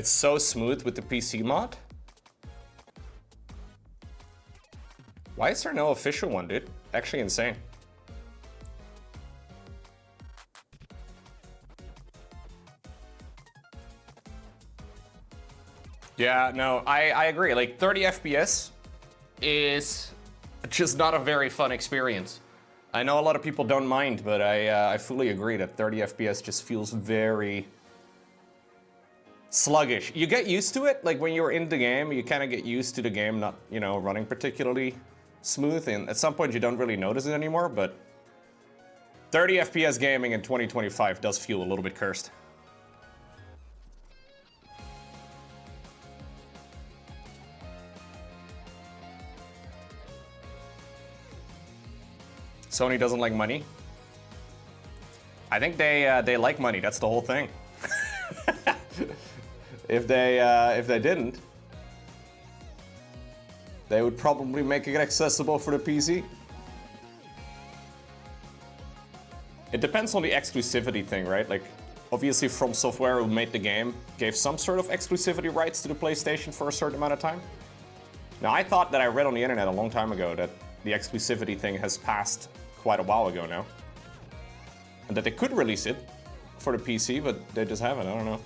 It's so smooth with the PC mod. Why is there no official one, dude? Actually insane. Yeah, no, I agree. Like 30 FPS is just not a very fun experience. I know a lot of people don't mind, but I fully agree that 30 FPS just feels very sluggish. You get used to it, like when you're in the game, you kind of get used to the game not, you know, running particularly smooth, and at some point you don't really notice it anymore, but 30 FPS gaming in 2025 does feel a little bit cursed. Sony doesn't like money. I think they like money. That's the whole thing. If they didn't, they would probably make it accessible for the PC. It depends on the exclusivity thing, right? Like, obviously From Software, who made the game, gave some sort of exclusivity rights to the PlayStation for a certain amount of time. Now, I thought that I read on the internet a long time ago that the exclusivity thing has passed quite a while ago now. And that they could release it for the PC, but they just haven't, I don't know.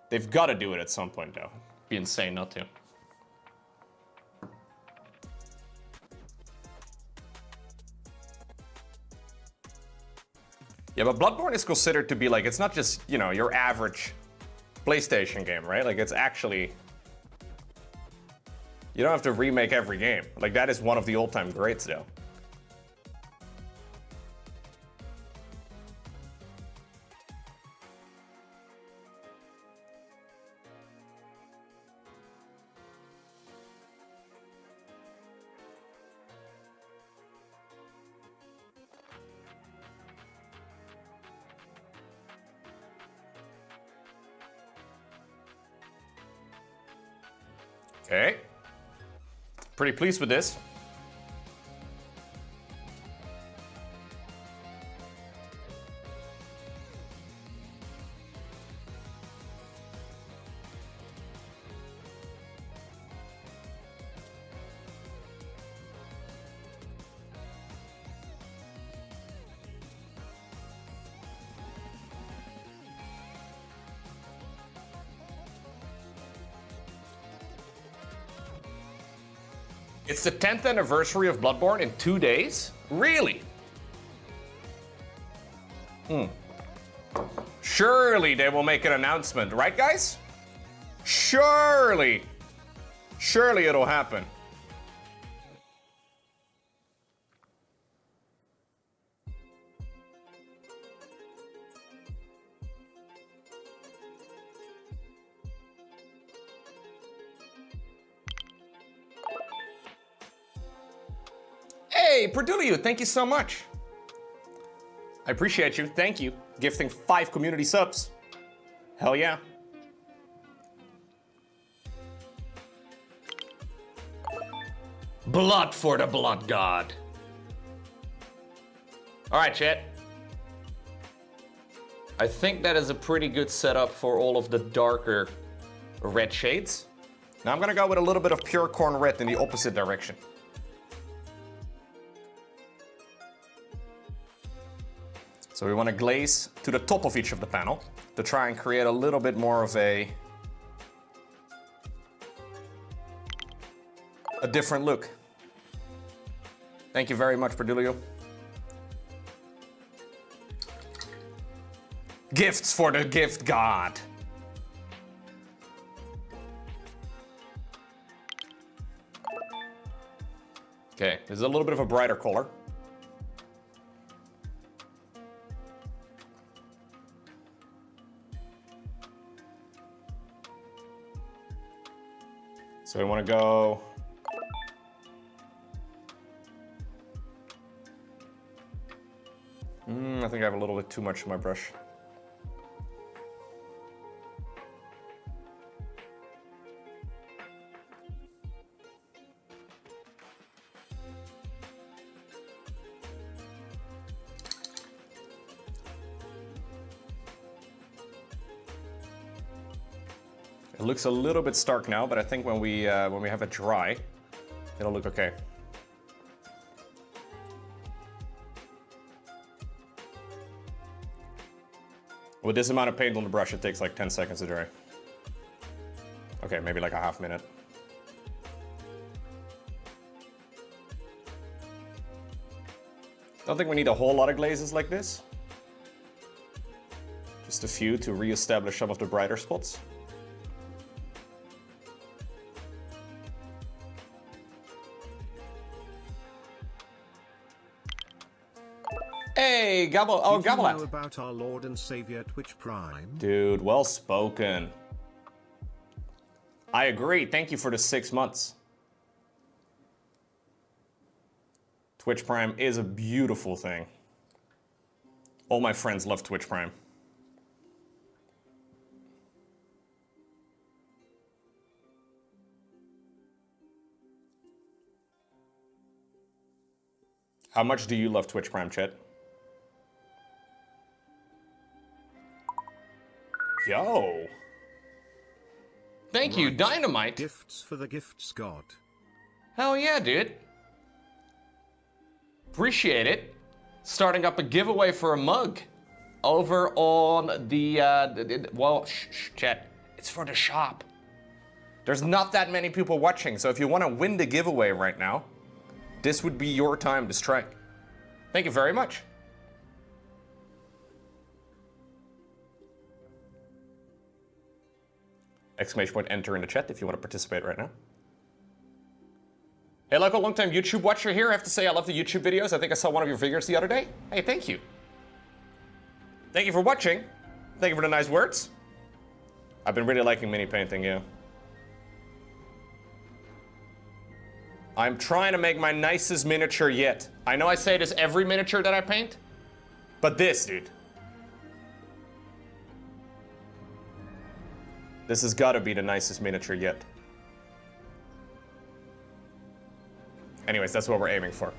They've got to do it at some point, though. It'd be insane not to. Yeah, but Bloodborne is considered to be like, it's not just, you know, your average PlayStation game, right? Like, it's actually... You don't have to remake every game. Like, that is one of the all-time greats, though. Okay. Pretty pleased with this. It's the 10th anniversary of Bloodborne in 2 days? Really? Surely they will make an announcement, right, guys? Surely. Surely it'll happen. Hey, Perdulio, thank you so much. I appreciate you. Thank you. Gifting 5 community subs. Hell yeah. Blood for the blood god. All right, chat. I think that is a pretty good setup for all of the darker red shades. Now I'm gonna go with a little bit of pure corn red in the opposite direction. So we want to glaze to the top of each of the panel to try and create a little bit more of a different look. Thank you very much, Perdulio. Gifts for the gift god. Okay, this is a little bit of a brighter color. So we want to go I think I have a little bit too much in my brush. It looks a little bit stark now, but I think when we have it dry, it'll look okay. With this amount of paint on the brush, it takes like 10 seconds to dry. Okay, maybe like a half minute. Don't think we need a whole lot of glazes like this. Just a few to re-establish some of the brighter spots. Hey, Gobble! Oh, Gobble! Did you know about our Lord and Savior Twitch Prime? Dude, well spoken. I agree. Thank you for the 6 months. Twitch Prime is a beautiful thing. All my friends love Twitch Prime. How much do you love Twitch Prime, chat? Yo. Thank you, Dynamite. Gifts for the gifts god. Hell yeah, dude. Appreciate it. Starting up a giveaway for a mug over on the, well, chat. It's for the shop. There's not that many people watching, so if you want to win the giveaway right now, this would be your time to strike. Thank you very much. Exclamation point enter in the chat if you want to participate right now. Hey, Lowko, long-time YouTube watcher here. I have to say I love the YouTube videos. I think I saw one of your figures the other day. Hey, thank you. Thank you for watching. Thank you for the nice words. I've been really liking mini painting, yeah. I'm trying to make my nicest miniature yet. I know I say this every miniature that I paint, but this, dude. This has got to be the nicest miniature yet. Anyways, that's what we're aiming for.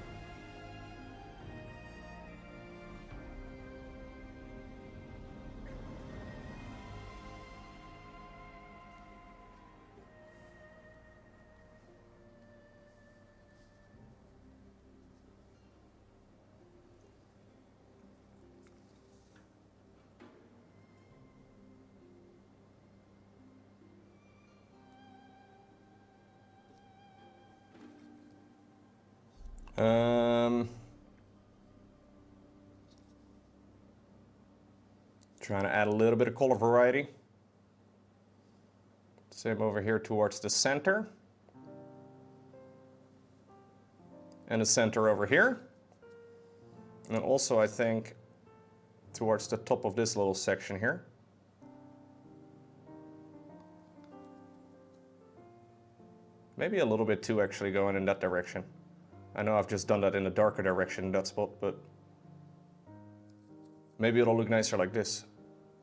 Trying to add a little bit of color variety. Same over here towards the center. And the center over here. And also, I think, towards the top of this little section here. Maybe a little bit too, actually, going in that direction. I know I've just done that in a darker direction in that spot, but maybe it'll look nicer like this.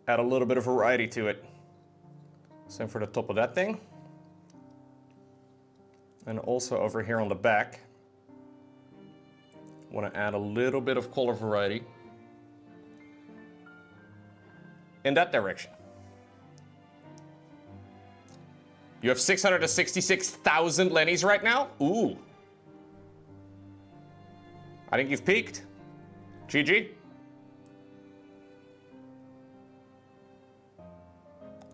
Add a little bit of variety to it. Same for the top of that thing. And also over here on the back, want to add a little bit of color variety in that direction. You have 666,000 Lennies right now? Ooh. I think you've peaked. GG.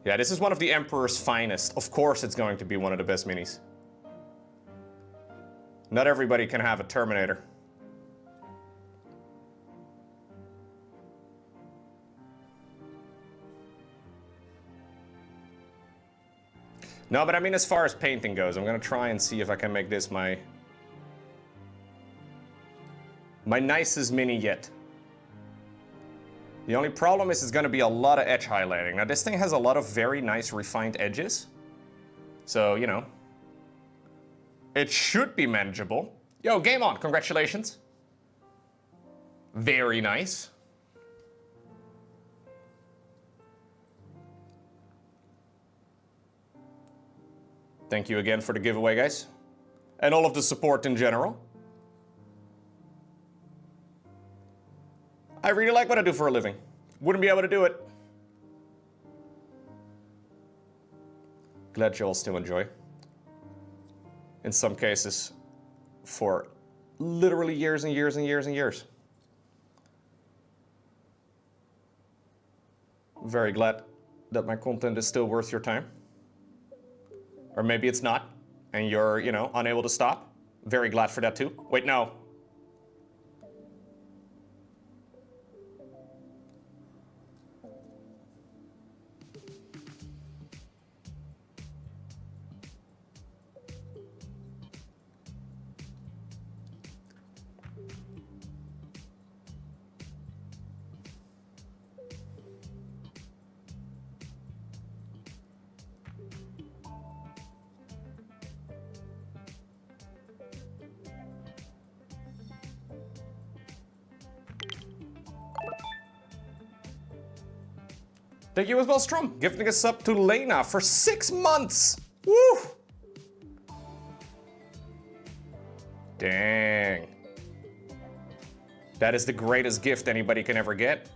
Yeah, this is one of the Emperor's finest. Of course it's going to be one of the best minis. Not everybody can have a Terminator. No, but I mean, as far as painting goes, I'm gonna try and see if I can make this my nicest mini yet. The only problem is it's gonna be a lot of edge highlighting. Now this thing has a lot of very nice refined edges. So, you know, it should be manageable. Yo, game on, congratulations. Very nice. Thank you again for the giveaway, guys. And all of the support in general. I really like what I do for a living. Wouldn't be able to do it. Glad you all still enjoy. In some cases, for literally years and years and years and years. Very glad that my content is still worth your time. Or maybe it's not, and you're, you know, unable to stop. Very glad for that too. Wait, no. Thank you as well, Strom, gifting a sub to Lena for 6 months. Woo! Dang. That is the greatest gift anybody can ever get.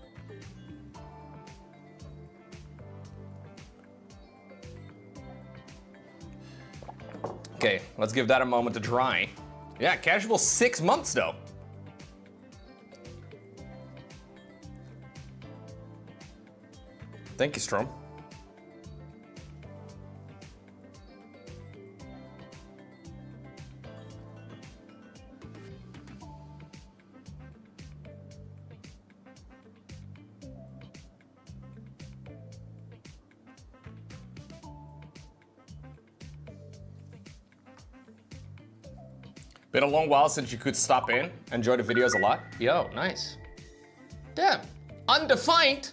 Okay, let's give that a moment to dry. Yeah, casual 6 months though. Thank you, Strom. Been a long while since you could stop in. Enjoy the videos a lot. Yo, nice. Damn, undefined.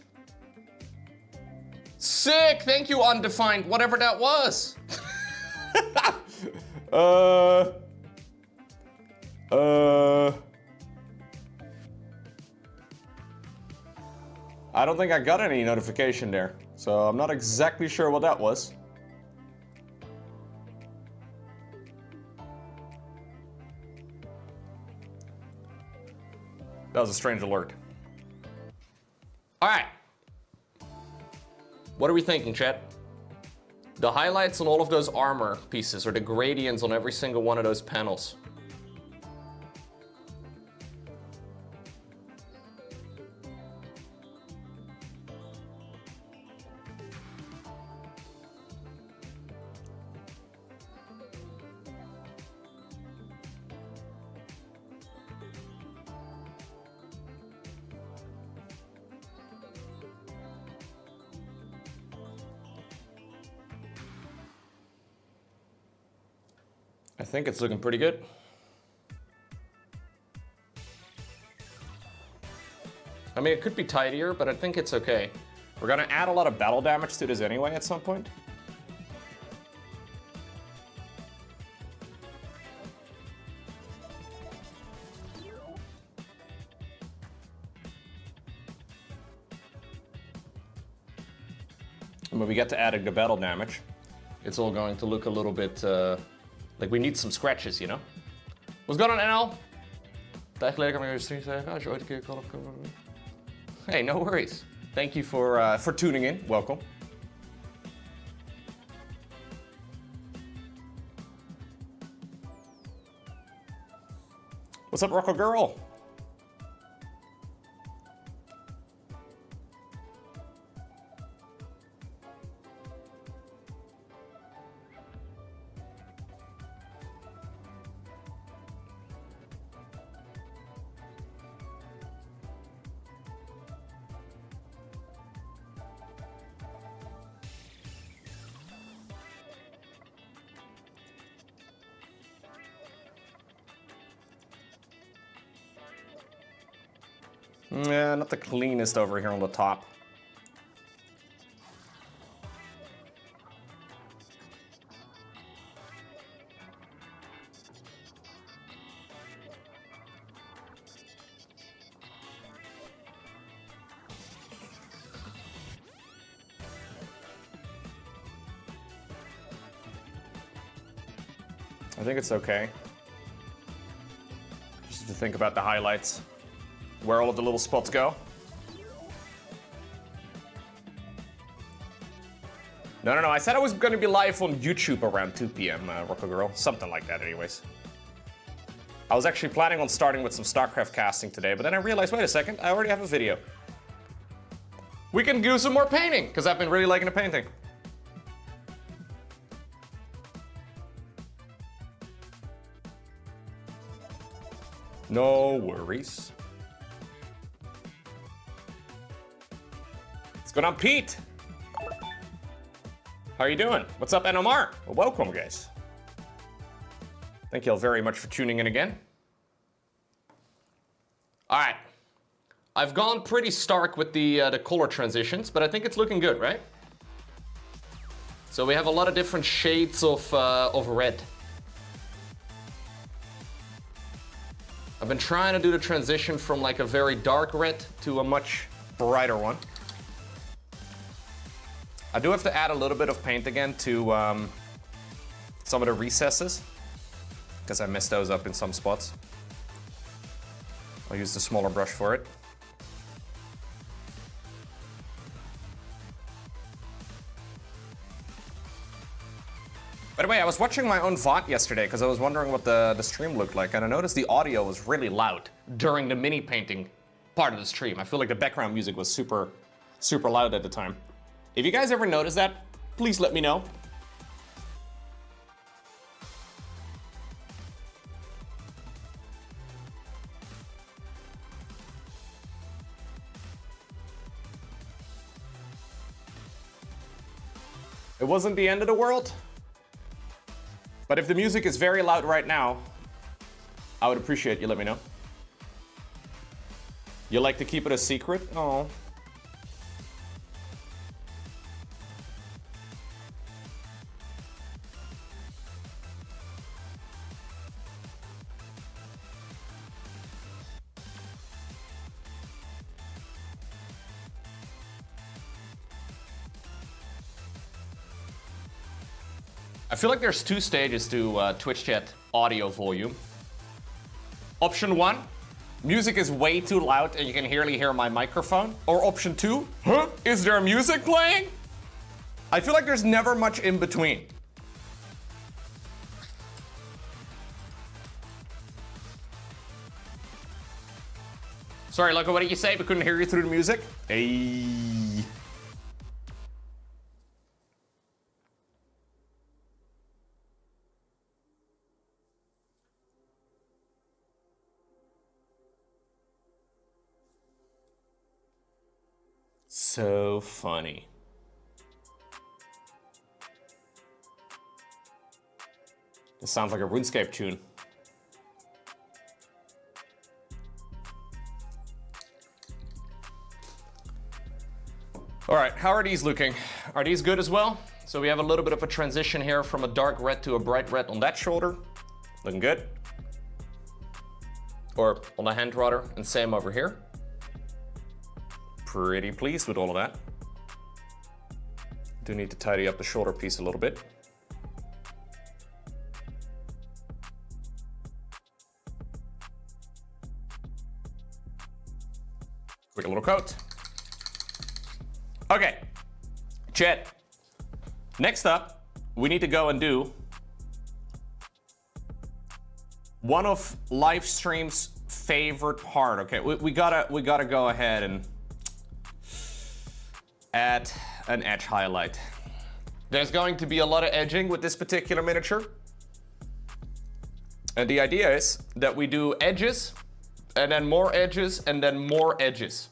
Sick, thank you, undefined, whatever that was. I don't think I got any notification there, so I'm not exactly sure what that was. That was a strange alert. All right. What are we thinking, chat? The highlights on all of those armor pieces, or the gradients on every single one of those panels. I think it's looking pretty good. I mean, it could be tidier, but I think it's okay. We're gonna add a lot of battle damage to this anyway at some point. And when we get to adding the battle damage, it's all going to look a little bit like we need some scratches, you know? What's going on, NL? Tijd geleden kan ik weer stream zeggen. Als je ooit een keer kan opkomen. Hey, no worries. Thank you for tuning in. Welcome. What's up, Rocco Girl? Yeah, not the cleanest over here on the top. I think it's okay. Just to think about the highlights. Where all of the little spots go. No. I said I was going to be live on YouTube around 2 p.m., Rocco Girl. Something like that, anyways. I was actually planning on starting with some StarCraft casting today, but then I realized, wait a second, I already have a video. We can do some more painting, because I've been really liking the painting. No worries. What's going on, Pete? How are you doing? What's up, NMR? Well, welcome, guys. Thank you all very much for tuning in again. All right. I've gone pretty stark with the color transitions, but I think it's looking good, right? So we have a lot of different shades of red. I've been trying to do the transition from like a very dark red to a much brighter one. I do have to add a little bit of paint again to some of the recesses, because I messed those up in some spots. I'll use the smaller brush for it. By the way, I was watching my own VOD yesterday because I was wondering what the stream looked like, and I noticed the audio was really loud during the mini painting part of the stream. I feel like the background music was super loud at the time. If you guys ever notice that, please let me know. It wasn't the end of the world. But if the music is very loud right now, I would appreciate you let me know. You like to keep it a secret? Oh. I feel like there's 2 stages to Twitch chat audio volume. Option 1, music is way too loud and you can barely hear my microphone. Or option 2, huh? Is there music playing? I feel like there's never much in between. Sorry, Lowko, what did you say? We couldn't hear you through the music? Hey. So funny. This sounds like a RuneScape tune. All right, how are these looking? Are these good as well? So we have a little bit of a transition here from a dark red to a bright red on that shoulder. Looking good. Or on the hand rather, and same over here. Pretty pleased with all of that. Do need to tidy up the shoulder piece a little bit. Quick little coat. Okay, chat. Next up, we need to go and do one of live stream's favorite part. Okay, we gotta go ahead and add an edge highlight. There's going to be a lot of edging with this particular miniature. And the idea is that we do edges, and then more edges, and then more edges.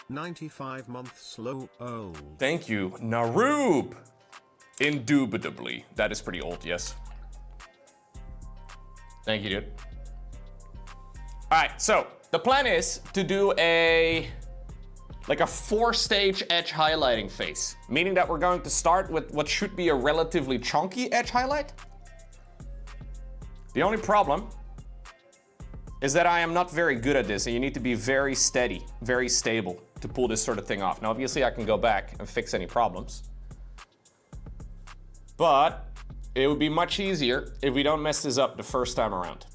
95 months low old. Thank you, Naroob. Indubitably. That is pretty old, yes. Thank you, dude. All right, so the plan is to do like a 4-stage edge highlighting phase, meaning that we're going to start with what should be a relatively chunky edge highlight. The only problem is that I am not very good at this, and you need to be very steady, very stable to pull this sort of thing off. Now, obviously, I can go back and fix any problems, but it would be much easier if we don't mess this up the first time around.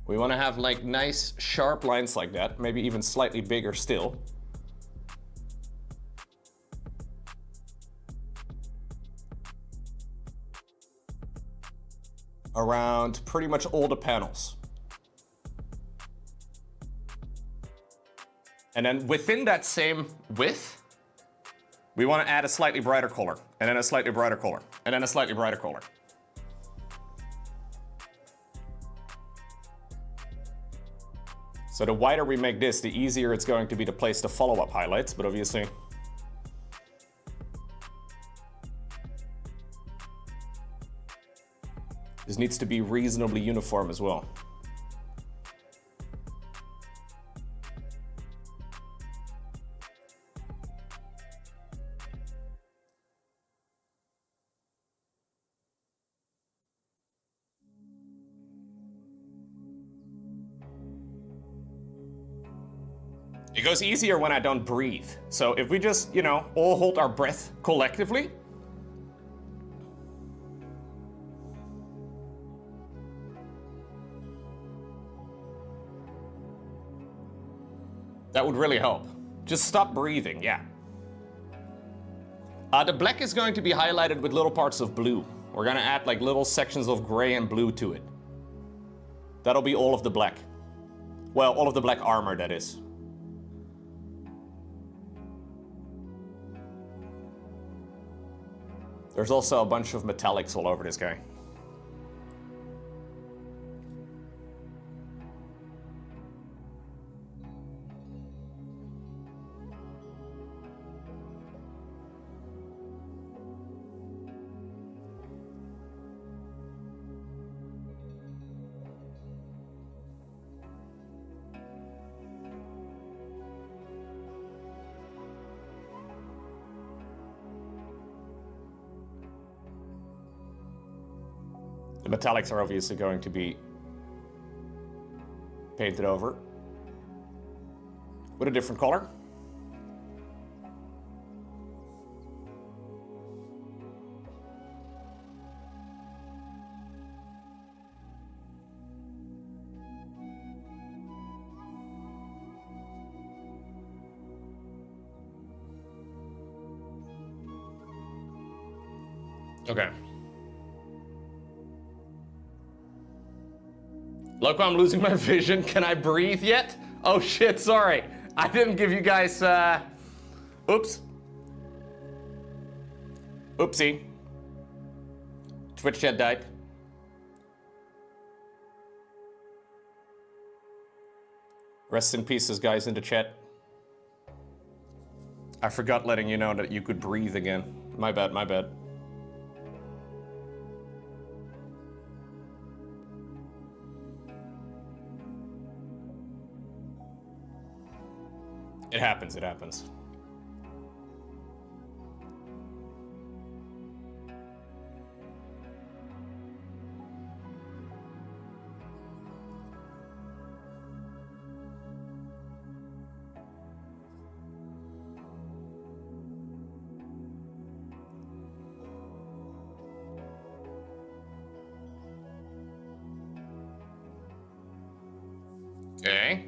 We want to have like nice sharp lines like that, maybe even slightly bigger still. Around pretty much all the panels. And then within that same width, we want to add a slightly brighter color, and then a slightly brighter color, and then a slightly brighter color. So the wider we make this, the easier it's going to be to place the follow-up highlights, but obviously this needs to be reasonably uniform as well. It goes easier when I don't breathe. So if we just, you know, all hold our breath collectively, that would really help. Just stop breathing, yeah. The black is going to be highlighted with little parts of blue. We're gonna add like little sections of gray and blue to it. That'll be all of the black. Well, all of the black armor, that is. There's also a bunch of metallics all over this guy. The metallics are obviously going to be painted over with a different color. Okay. Lowko, I'm losing my vision. Can I breathe yet? Oh shit, sorry. I didn't give you guys, oops. Oopsie. Twitch chat died. Rest in pieces, guys, in the chat. I forgot letting you know that you could breathe again. My bad, my bad. It happens, it happens. Okay.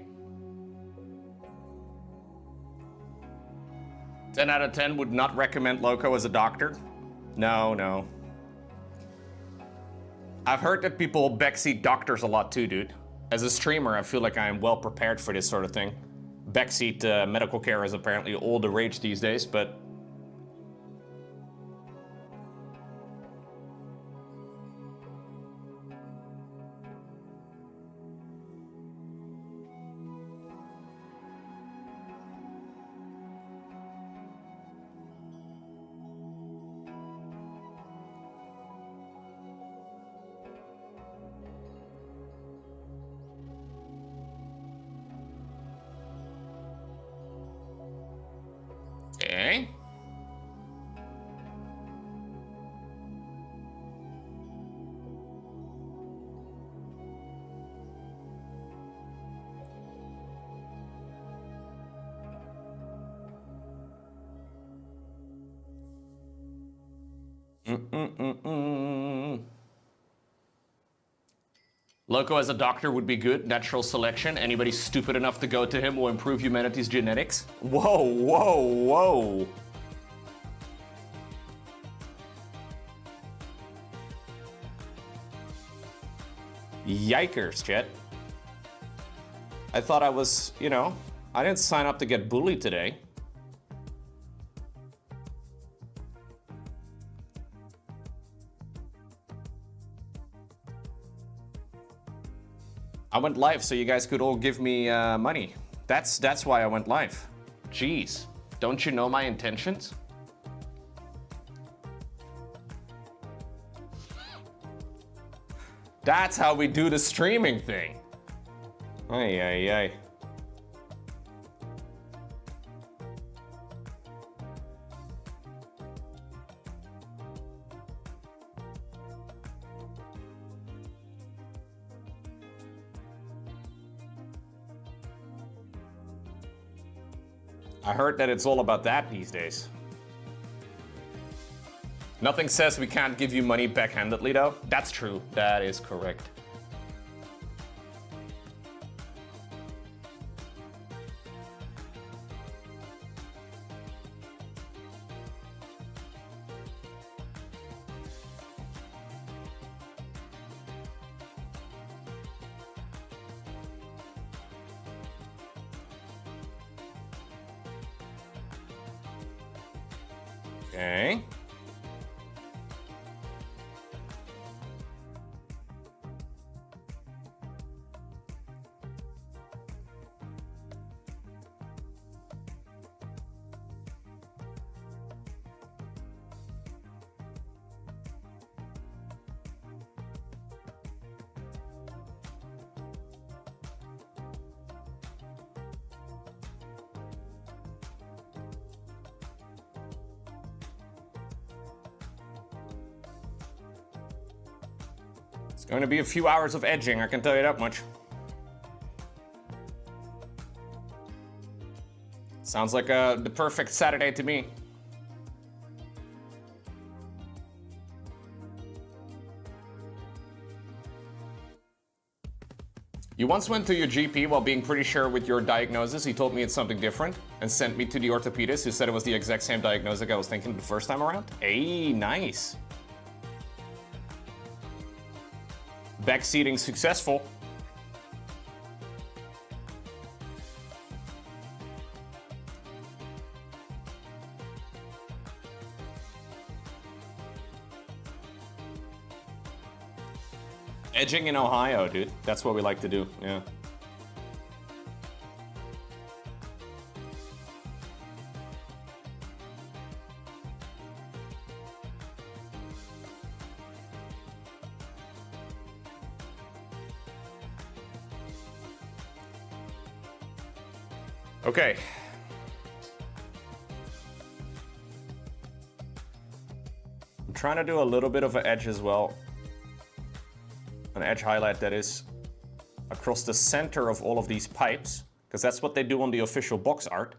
10 out of 10 would not recommend Lowko as a doctor. No, no. I've heard that people backseat doctors a lot too, dude. As a streamer, I feel like I am well prepared for this sort of thing. Backseat medical care is apparently all the rage these days, but... Okay. Lowko as a doctor would be good. Natural selection. Anybody stupid enough to go to him will improve humanity's genetics. Whoa, whoa, whoa. Yikers, chat. I thought I was, you know, I didn't sign up to get bullied today. I went live so you guys could all give me money. That's why I went live. Jeez, don't you know my intentions? That's how we do the streaming thing. Ay, ay, ay. I heard that it's all about that these days. Nothing says we can't give you money backhandedly though. That's true, that is correct. Okay. It's going to be a few hours of edging, I can tell you that much. Sounds like the perfect Saturday to me. You once went to your GP while being pretty sure with your diagnosis. He told me it's something different and sent me to the orthopedist who said it was the exact same diagnosis I was thinking the first time around. Hey, nice. Backseating successful. Edging in Ohio, dude. That's what we like to do, yeah. Okay. I'm trying to do a little bit of an edge as well. An edge highlight that is across the center of all of these pipes, because that's what they do on the official box art.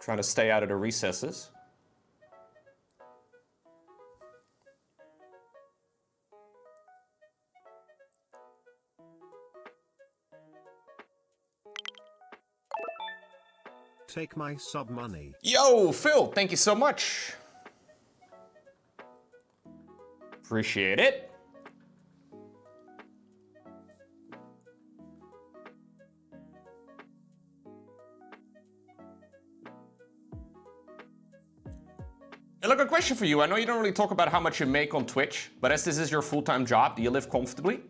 Trying to stay out of the recesses. Take my sub money. Yo, Phil, thank you so much. Appreciate it. And look, a question for you. I know you don't really talk about how much you make on Twitch, but as this is your full-time job, do you live comfortably?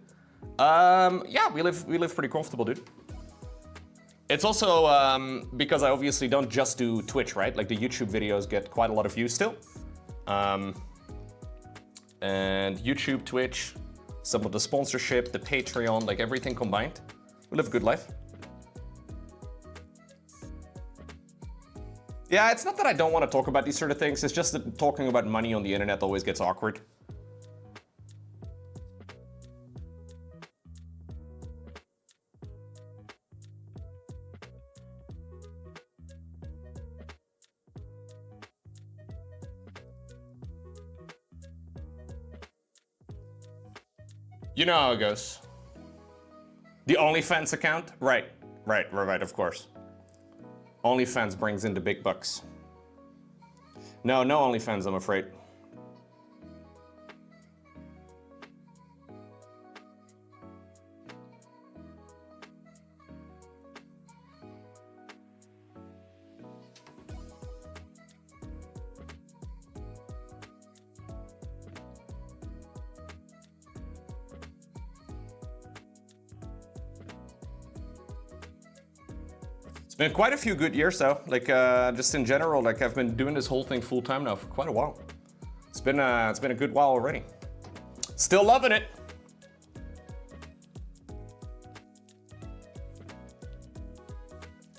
Yeah, we live pretty comfortable, dude. It's also because I obviously don't just do Twitch, right? Like the YouTube videos get quite a lot of views still. And YouTube, Twitch, some of the sponsorship, the Patreon, like everything combined. We live a good life. Yeah, it's not that I don't want to talk about these sort of things, it's just that talking about money on the internet always gets awkward. You know how it goes. The OnlyFans account? Right, of course. OnlyFans brings in the big bucks. No OnlyFans, I'm afraid. It's been quite a few good years though, like just in general, like I've been doing this whole thing full time now for quite a while. It's been a good while already. Still loving it.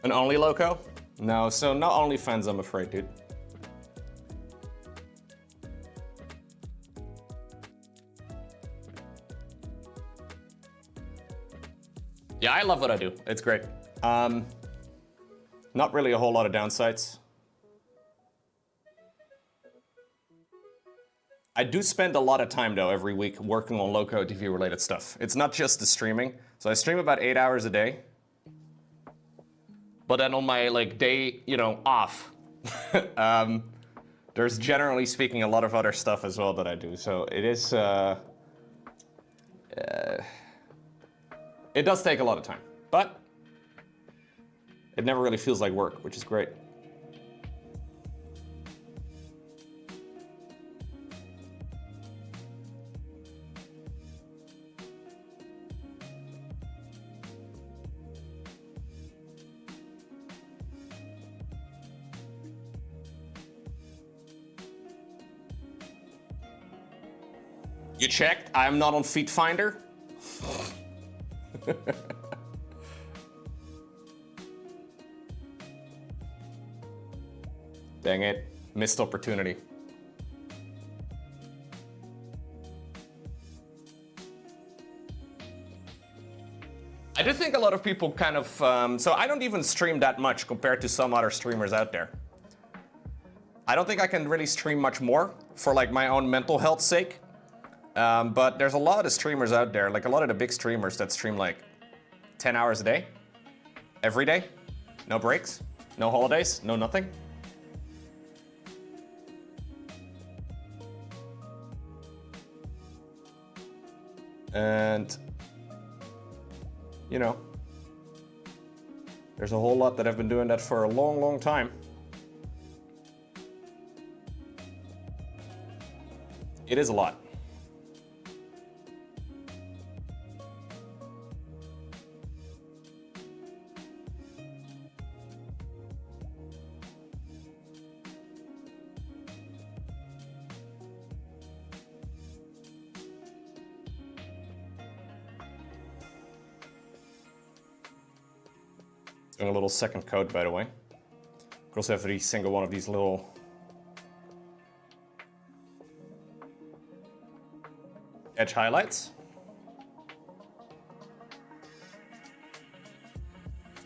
An only Lowko? No, so not OnlyFans, I'm afraid, dude. Yeah, I love what I do. It's great. Not really a whole lot of downsides. I do spend a lot of time though every week working on Lowko TV related stuff. It's not just the streaming. So I stream about 8 hours a day. But then on my like day, you know, off, there's generally speaking a lot of other stuff as well that I do. So it is, it does take a lot of time, but it never really feels like work, which is great. You checked? I'm not on Feet Finder. Dang it, missed opportunity. I do think a lot of people kind of, so I don't even stream that much compared to some other streamers out there. I don't think I can really stream much more for like my own mental health's sake. But there's a lot of streamers out there, like a lot of the big streamers that stream like 10 hours a day, every day, no breaks, no holidays, no nothing. And, you know, there's a whole lot that have been doing that for a long, long time. It is a lot. Doing a little second coat, by the way. Across every single one of these little edge highlights.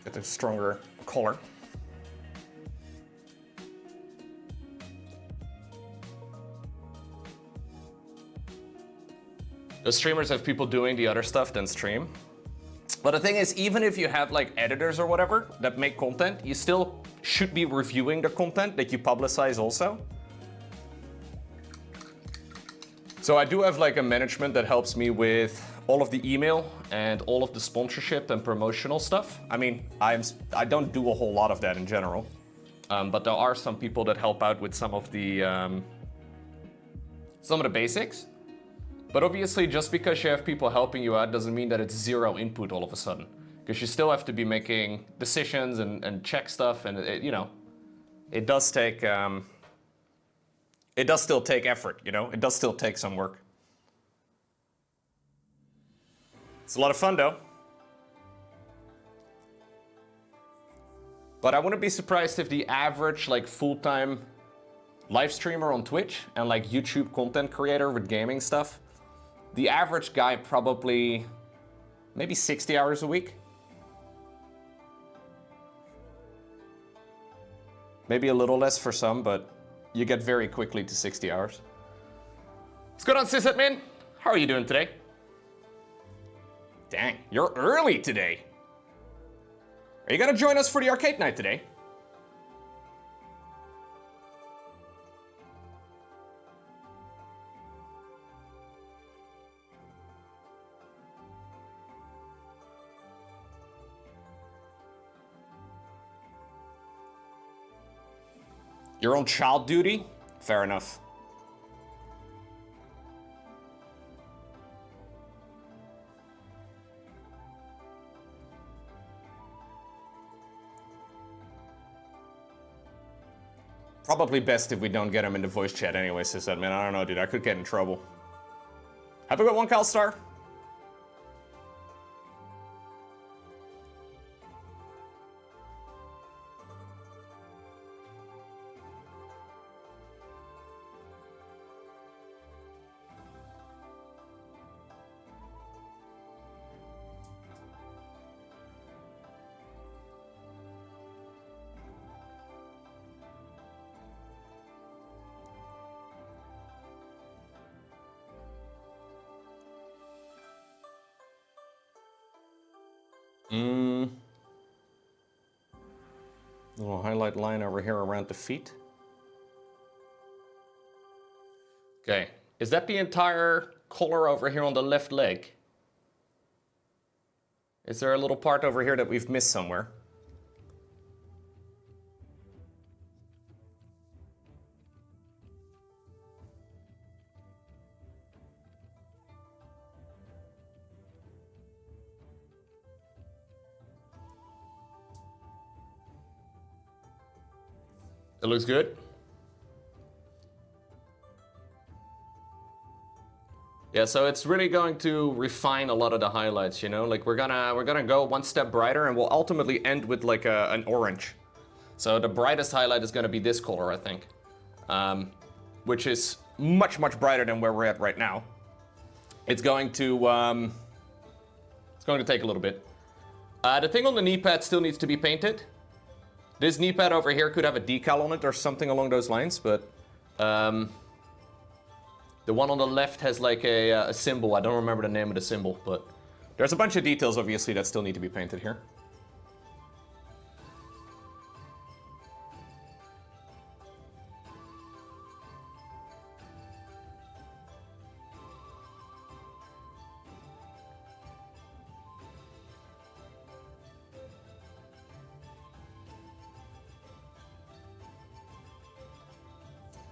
Get a stronger color. The streamers have people doing the other stuff than stream. But the thing is, even if you have like editors or whatever that make content, you still should be reviewing the content that you publicize also. So I do have like a management that helps me with all of the email and all of the sponsorship and promotional stuff. I mean, I don't do a whole lot of that in general, but there are some people that help out with some of the basics. But obviously, just because you have people helping you out doesn't mean that it's zero input all of a sudden. Because you still have to be making decisions and check stuff, and you know, it does take, it does still take effort, you know? It does still take some work. It's a lot of fun though. But I wouldn't be surprised if the average like full-time live streamer on Twitch and like YouTube content creator with gaming stuff, the average guy probably maybe 60 hours a week. Maybe a little less for some, but you get very quickly to 60 hours. What's going on, sysadmin? How are you doing today? Dang, you're early today. Are you gonna join us for the arcade night today? You're on child duty? Fair enough. Probably best if we don't get him in the voice chat anyway, says admin. I don't know, dude. I could get in trouble. Have a good one, Calstar. Little highlight line over here around the feet. Okay, is that the entire collar over here on the left leg? Is there a little part over here that we've missed somewhere? It looks good. Yeah, so it's really going to refine a lot of the highlights, you know? Like we're gonna go one step brighter and we'll ultimately end with like an orange. So the brightest highlight is gonna be this color, I think. Which is much, much brighter than where we're at right now. It's going to take a little bit. The thing on the knee pad still needs to be painted. This knee pad over here could have a decal on it or something along those lines, but the one on the left has like a symbol. I don't remember the name of the symbol, but there's a bunch of details obviously that still need to be painted here.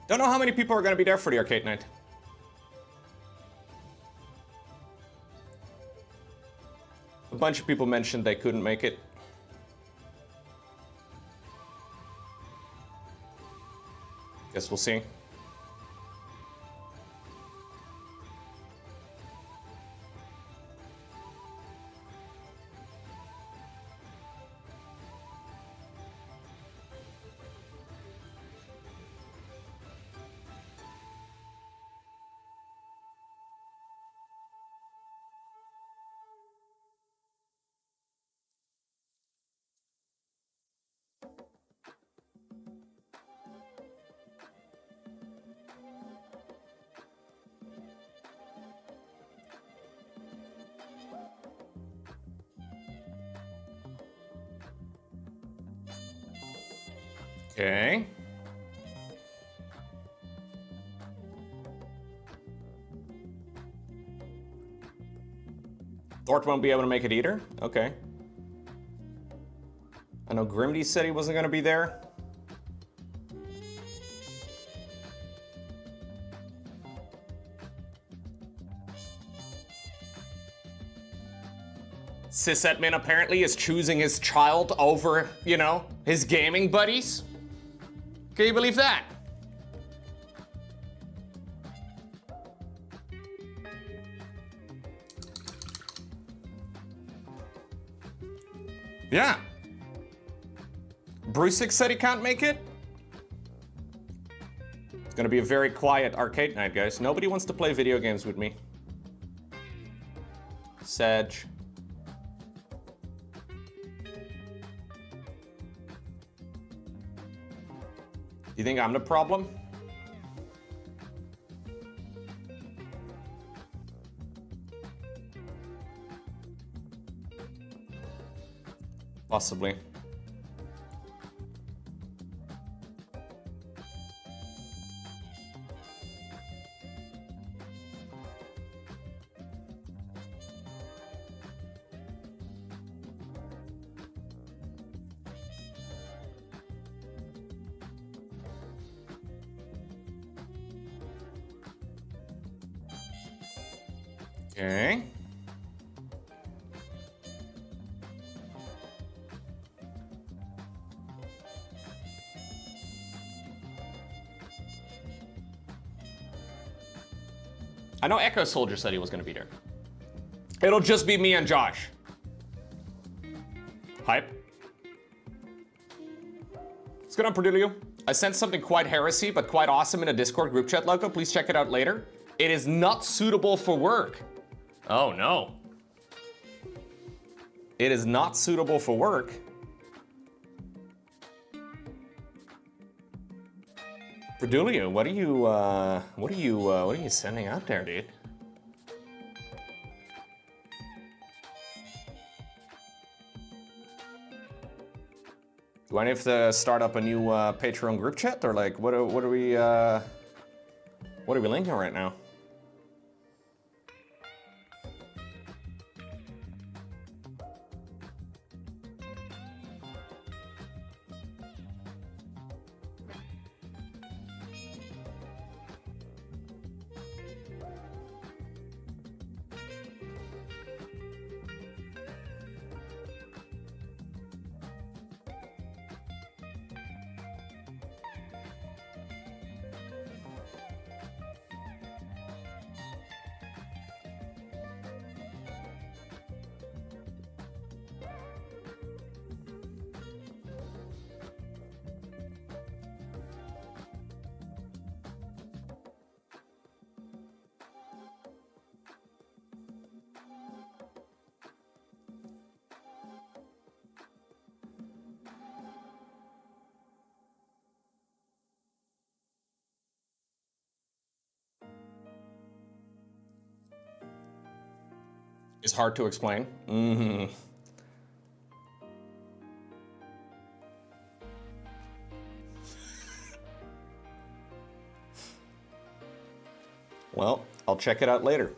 Don't know how many people are going to be there for the arcade night. A bunch of people mentioned they couldn't make it. Guess we'll see. Okay. Thort won't be able to make it either? Okay. I know Grimdy said he wasn't going to be there. Sysadmin apparently is choosing his child over, you know, his gaming buddies. Can you believe that? Yeah. Brusick said he can't make it. It's gonna be a very quiet arcade night, guys. Nobody wants to play video games with me. Sag. You think I'm the problem? Possibly. Okay. I know Echo Soldier said he was gonna be there. It'll just be me and Josh. Hype. What's going on, Perdulio? I sent something quite heresy, but quite awesome in a Discord group chat, Lowko. Please check it out later. It is not suitable for work. Oh, no. It is not suitable for work. Perdulio, what are you sending out there, dude? Do I need to start up a new Patreon group chat, or like what are we linking right now? It's hard to explain. Mm-hmm. Well, I'll check it out later.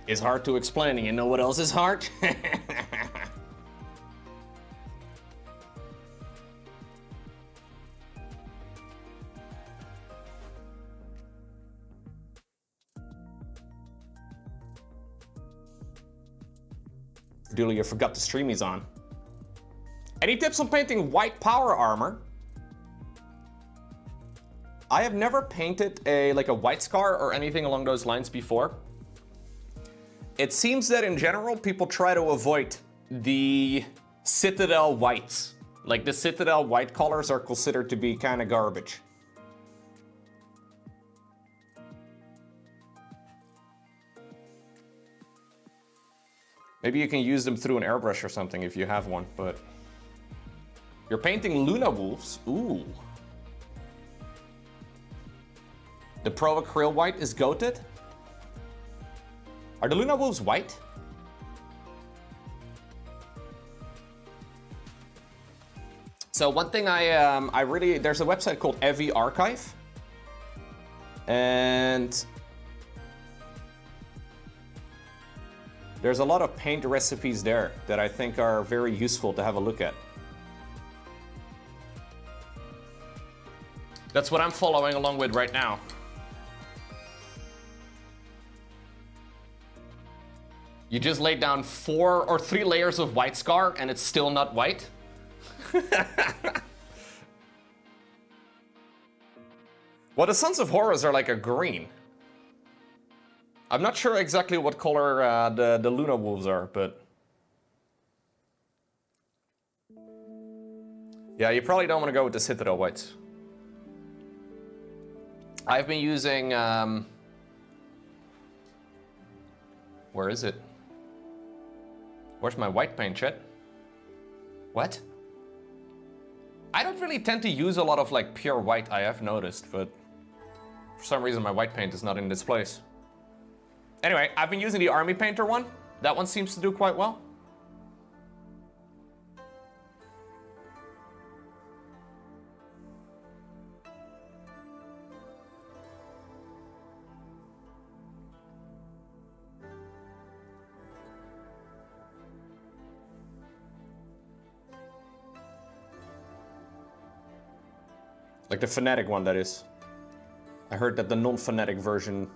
It's hard to explain, and you know what else is hard? Julia forgot the stream he's on. Any tips on painting white power armor? I have never painted a white scar or anything along those lines before. It seems that in general, people try to avoid the Citadel whites. Like the Citadel white colors are considered to be kind of garbage. Maybe you can use them through an airbrush or something if you have one, but... You're painting Luna Wolves? Ooh. The Pro Acryl white is goated? Are the Luna Wolves white? So one thing there's a website called Evi Archive. And there's a lot of paint recipes there that I think are very useful to have a look at. That's what I'm following along with right now. You just laid down 4 or 3 layers of white scar and it's still not white? Well, the Sons of Horus are like a green. I'm not sure exactly what color the Luna Wolves are, but... Yeah, you probably don't want to go with the Citadel whites. I've been using... Where is it? Where's my white paint, chat? What? I don't really tend to use a lot of like pure white, I have noticed, but for some reason my white paint is not in this place. Anyway, I've been using the Army Painter one. That one seems to do quite well. Like the Fnatic one, that is. I heard that the non-Fnatic version,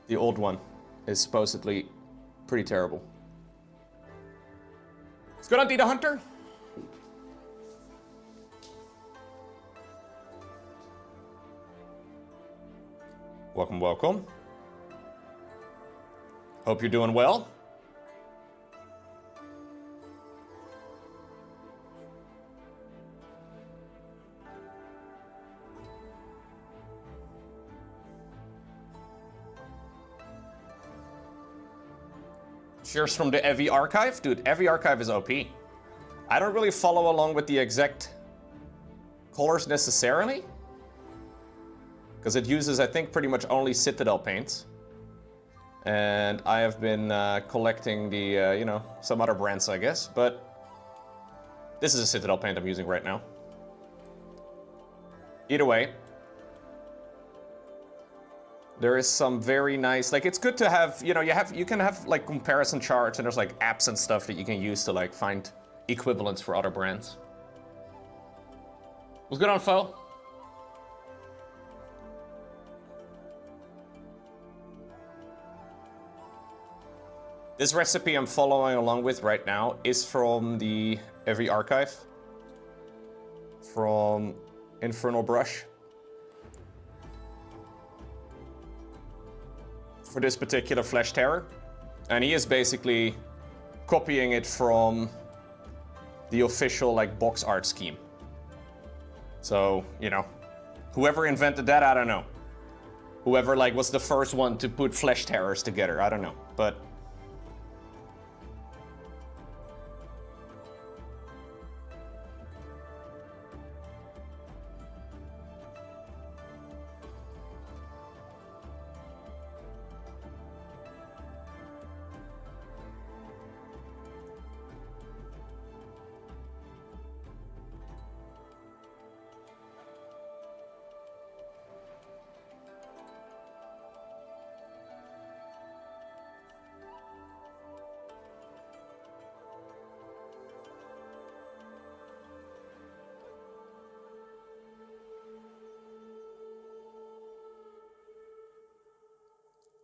the old one, is supposedly pretty terrible. Let's go down to the Hunter. Welcome, welcome. Hope you're doing well. Cheers from the Evi archive. Dude, Evi archive is OP. I don't really follow along with the exact colors necessarily, because it uses, I think, pretty much only Citadel paints. And I have been collecting the, you know, some other brands, I guess. But this is a Citadel paint I'm using right now. Either way, there is some very nice, like, it's good to have, you know, you can have like comparison charts, and there's like apps and stuff that you can use to like find equivalents for other brands. What's good on Foe? This recipe I'm following along with right now is from the Evi archive, from Infernal Brush. For this particular Flesh Terror, and he is basically copying it from the official like box art scheme. So, you know, whoever invented that, I don't know. Whoever like was the first one to put Flesh Terrors together, I don't know, but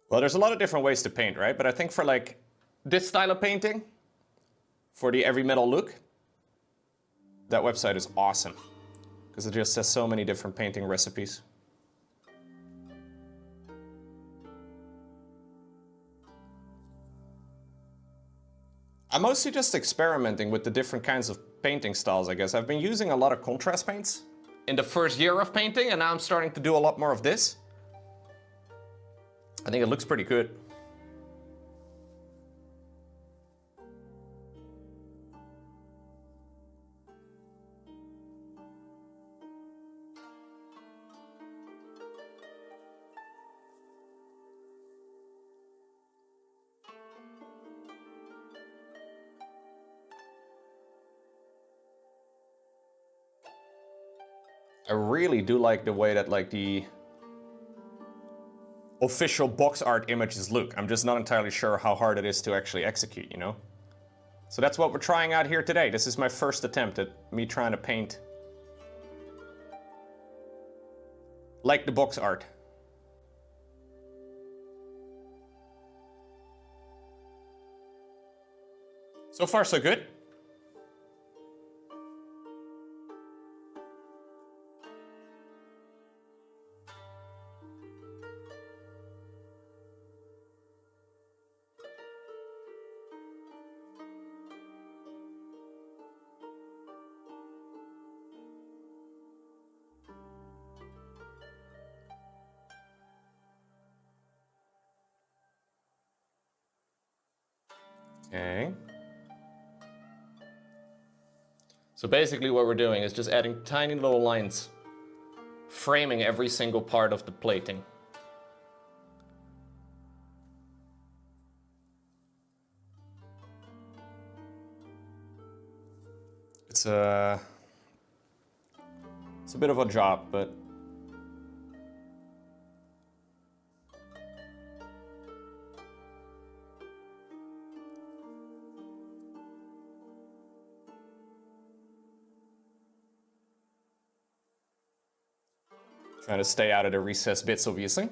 well, there's a lot of different ways to paint, right? But I think for like this style of painting, for the Every Metal look, that website is awesome, because it just has so many different painting recipes. I'm mostly just experimenting with the different kinds of painting styles, I guess. I've been using a lot of contrast paints in the first year of painting, and now I'm starting to do a lot more of this. I think it looks pretty good. I really do like the way that like the official box art images look. I'm just not entirely sure how hard it is to actually execute, you know? So that's what we're trying out here today. This is my first attempt at me trying to paint like the box art. So far, so good. Okay. So basically what we're doing is just adding tiny little lines, framing every single part of the plating. It's a bit of a job, but trying to stay out of the recessed bits, obviously.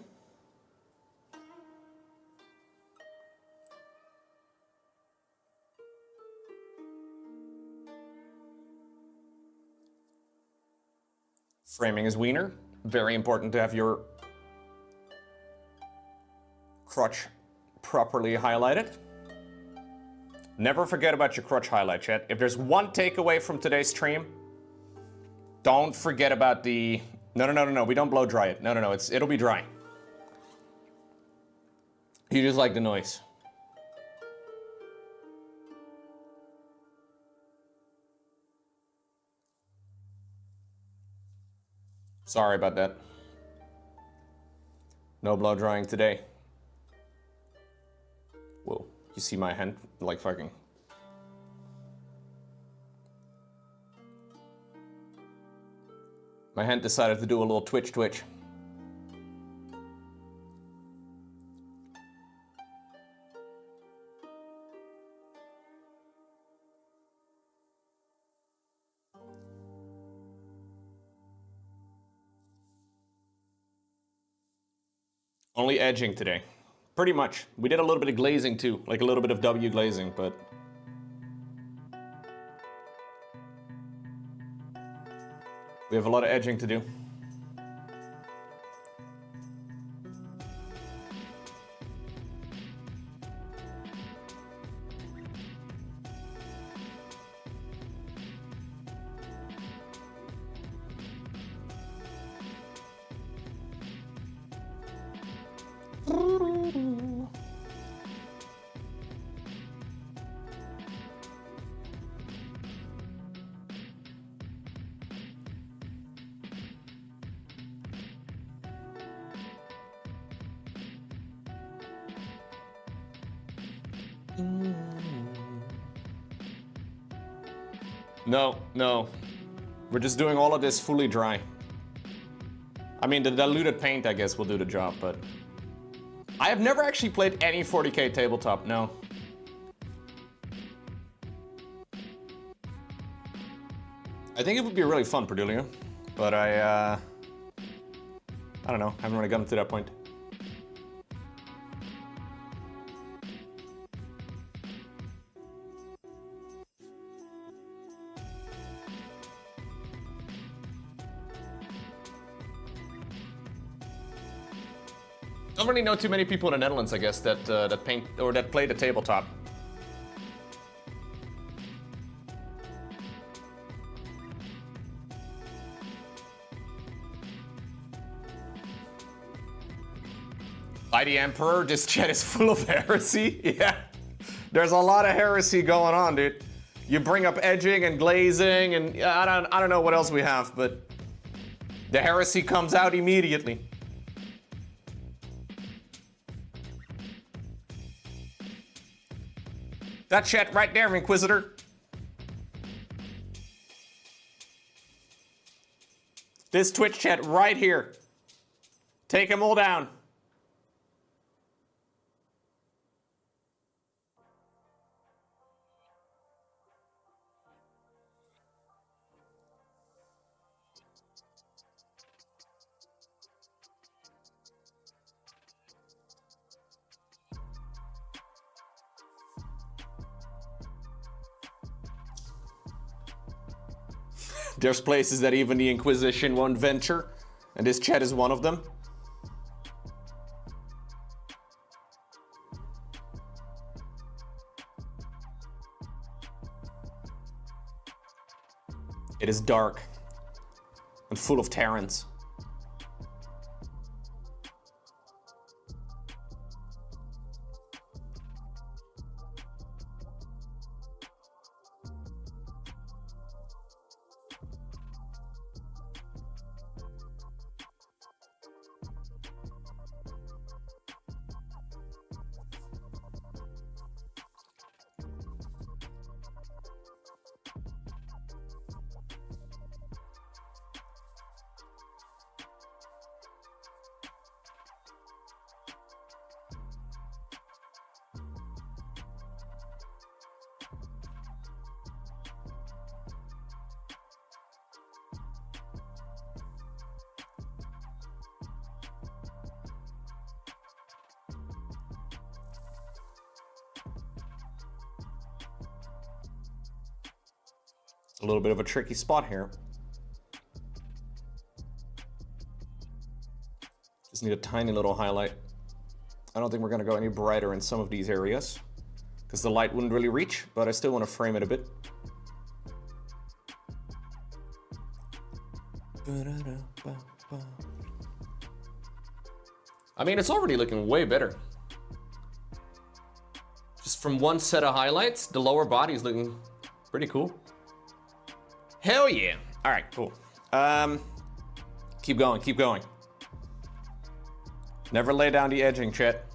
Framing is wiener. Very important to have your crotch properly highlighted. Never forget about your crotch highlight, chat. If there's one takeaway from today's stream, don't forget about the... No, we don't blow dry it. No, it'll be dry. You just like the noise. Sorry about that. No blow drying today. Whoa, you see my hand? Like fucking... My hand decided to do a little twitch. Only edging today. Pretty much. We did a little bit of glazing too, like a little bit of W glazing, but... we have a lot of edging to do. No. We're just doing all of this fully dry. I mean, the diluted paint, I guess, will do the job, but... I have never actually played any 40k tabletop, no. I think it would be really fun, Perdulio, but I don't know, haven't really gotten to that point. Don't really know too many people in the Netherlands, I guess, that paint or that play the tabletop. By the Emperor, this chat is full of heresy. Yeah, there's a lot of heresy going on, dude. You bring up edging and glazing, and I don't know what else we have, but the heresy comes out immediately. That chat right there, Inquisitor. This Twitch chat right here. Take them all down. There's places that even the Inquisition won't venture, and this chat is one of them. It is dark and full of Terrans. A little bit of a tricky spot here. Just need a tiny little highlight. I don't think we're gonna go any brighter in some of these areas because the light wouldn't really reach, but I still want to frame it a bit. I mean, it's already looking way better. Just from one set of highlights, the lower body is looking pretty cool. Hell yeah. All right, cool. Keep going, keep going. Never lay down the edging, chat.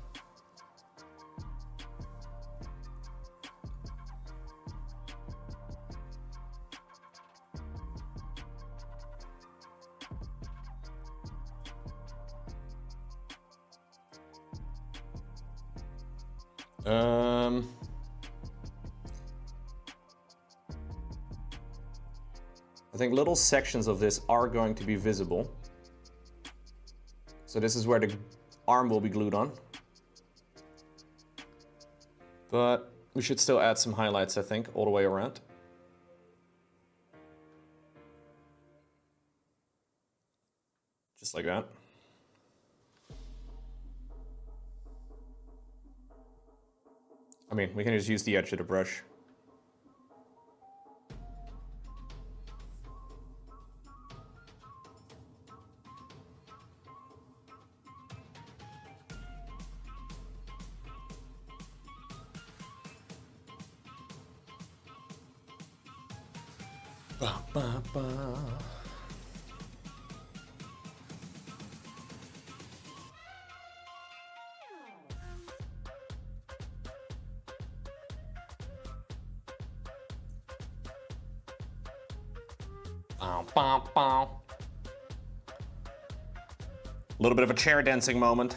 I think little sections of this are going to be visible. So this is where the arm will be glued on. But we should still add some highlights, I think, all the way around. Just like that. I mean, we can just use the edge of the brush. Ba, ba, ba. Bow, bow, bow. A little bit of a chair dancing moment.